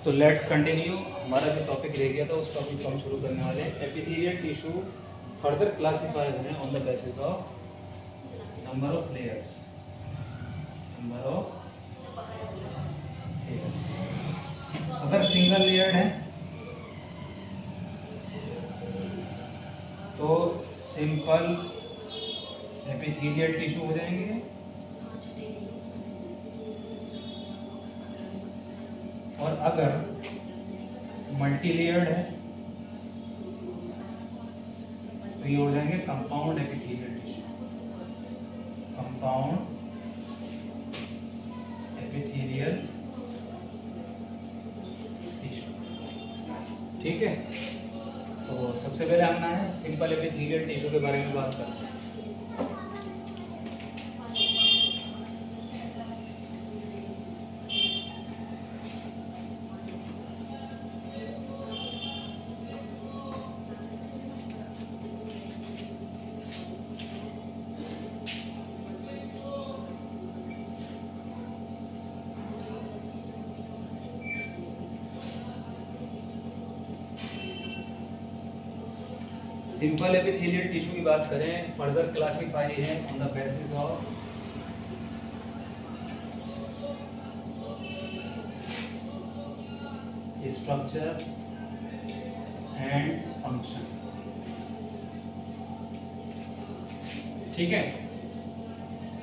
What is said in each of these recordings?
तो let's continue. हमारा जो टॉपिक रह गया था उस टॉपिक को हम शुरू करने वाले हैं। एपिथेलियल टिश्यू फर्दर क्लासिफाइड है on the basis of number of layers. Number of layers, अगर सिंगल लेयर्ड है तो सिंपल एपिथेलियल टिश्यू हो जाएंगे, और अगर मल्टी लेयर्ड है तो ये हो जाएंगे compound epithelial tissue. Compound epithelial tissue, ठीक है। तो सबसे पहले हम ना है सिंपल एपिथेलियल टिश्यू के बारे में बात करते हैं। सिंपल एपिथेलियल टिश्यू की बात करें, फर्दर क्लासिफाई है on the basis of structure and function, ठीक है।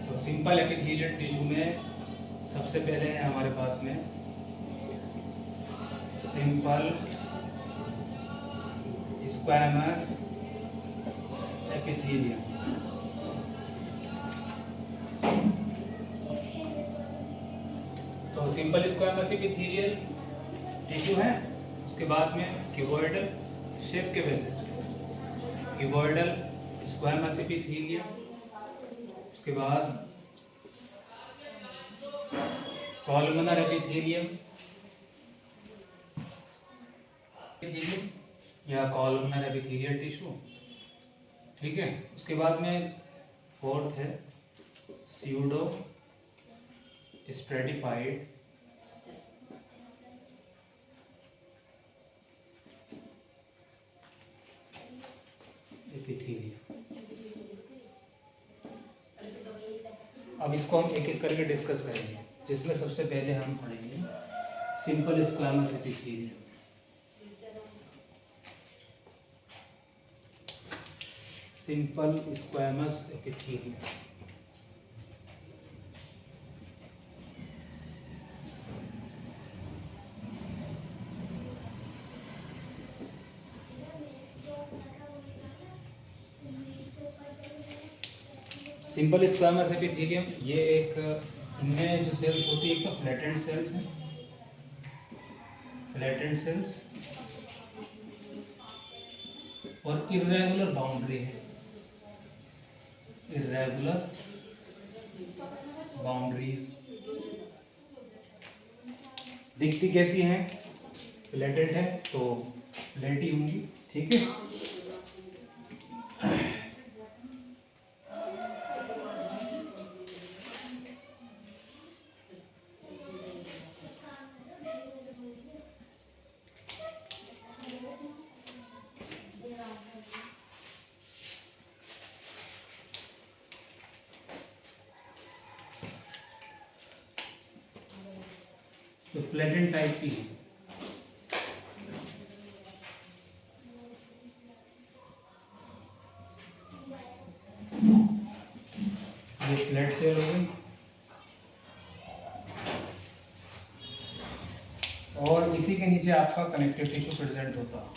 तो सिंपल एपिथेलियल टिश्यू में सबसे पहले है हमारे पास में सिंपल स्क्वैमस एपिथेलियम। तो सिंपल स्क्वैमस एपिथेलियल टिश्यू है। उसके बाद में क्यूबॉइडल शेप के बेसिस पे क्यूबॉइडल स्क्वैमस एपिथेलियम। उसके बाद कॉलमनर एपिथेलियम या कॉलमनर एपिथेलियल टिश्यू, ठीक है। उसके बाद में फोर्थ है स्यूडो स्प्रेडिफाइड एपिथेलियम। अब इसको हम एक एक करके डिस्कस करेंगे, जिसमें सबसे पहले हम पढ़ेंगे simple squamous epithelium. Simple squamous epithelium, simple squamous epithelium ये एक, इनमें जो सेल्स होती है एक तो फ्लैटेंड सेल्स हैं, फ्लैटेंड सेल्स, और इर्रेगुलर बाउंड्री है, इर्रेगुलर बाउंड्रीज। दिखती कैसी हैं? फ्लैटेंड है तो फ्लैट ही होंगी, ठीक है। तो फ्लैटेंड टाइप की है। ये फ्लैट सेल हो गई, और इसी के नीचे आपका कनेक्टिव टिश्यू प्रेजेंट होता है,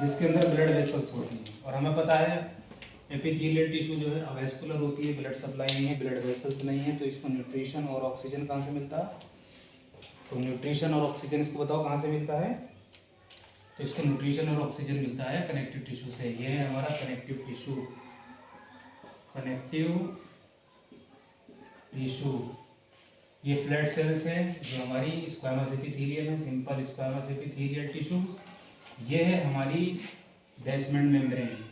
जिसके अंदर ब्लड वेसल्स होती हैं। और हमें पता है एपिथेलियल टिश्यू जो है अवेस्कुलर होती है, ब्लड सप्लाई नहीं है, ब्लड वेसल्स नहीं है, तो इसको न्यूट्रिशन और ऑक्सीजन कहाँ से मिलता है? तो न्यूट्रिशन और ऑक्सीजन इसको बताओ कहाँ से मिलता है? तो इसको न्यूट्रिशन और ऑक्सीजन मिलता है कनेक्टिव टिश्यू से। ये है हमारा कनेक्टिव टिश्यू। कनेक्टिव टिश्यू ये फ्लैट सेल्स हैं जो हमारी स्क्वैमस एपिथेलियम है, सिंपल स्क्वैमस एपिथेलियल टिश्यू। ये है हमारी बेसमेंट मेम्ब्रेन,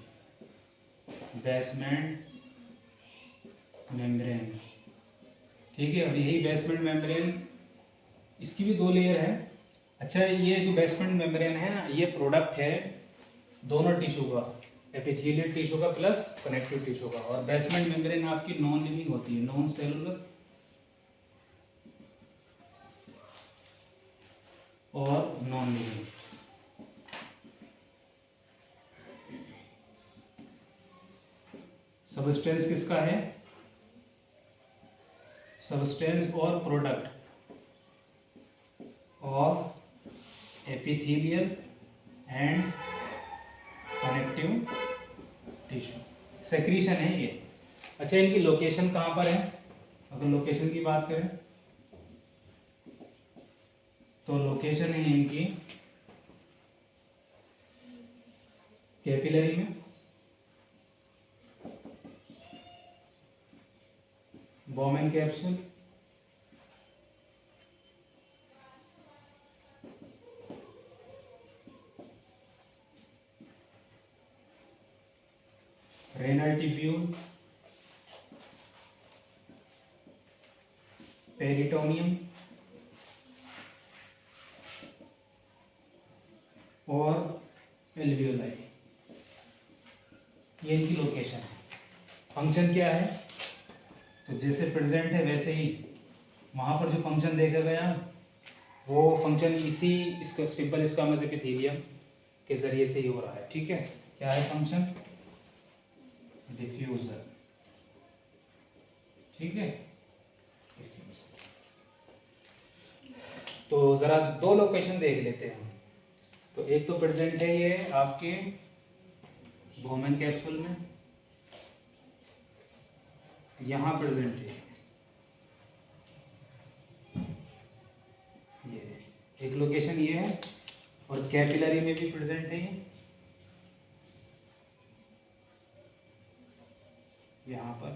बेसमेंट मेम्ब्रेन। ठीक है। और यही बेसमेंट मेम्ब्रेन, इसकी भी 2 लेयर है। अच्छा, ये जो बेसमेंट मेम्ब्रेन है ये प्रोडक्ट है दोनों टिश्यू का, एपिथेलियल टिश्यू का प्लस कनेक्टिव टिश्यू का। और बेसमेंट मेम्ब्रेन आपकी नॉन लिविंग होती है, नॉन सेलुलर और नॉन लिविंग। सबस्टेंस किसका है? सबस्टेंस और product of epithelial and connective tissue, secretion है ये। अच्छा, इनकी लोकेशन कहाँ पर है? अगर लोकेशन की बात करें तो लोकेशन है इनकी कैपिलरी में, Bowman capsule, renal tubule, peritoneum और एल्वियोलाई, ये इनकी लोकेशन है। फंक्शन क्या है? तो जैसे प्रेजेंट है वैसे ही वहाँ पर जो फंक्शन देखा गया वो फंक्शन इसी इसका सिंपल स्क्वामस एपिथेलियम के जरिए से ही हो रहा है। ठीक है, क्या है फंक्शन? डिफ्यूजन। ठीक है, तो ज़रा 2 लोकेशन देख लेते हैं। तो एक तो प्रेजेंट है ये आपके बोमेन कैप्सूल में, यहाँ प्रेजेंट है ये, एक लोकेशन ये है। और कैपिलरी में भी प्रेजेंट है ये, यहाँ पर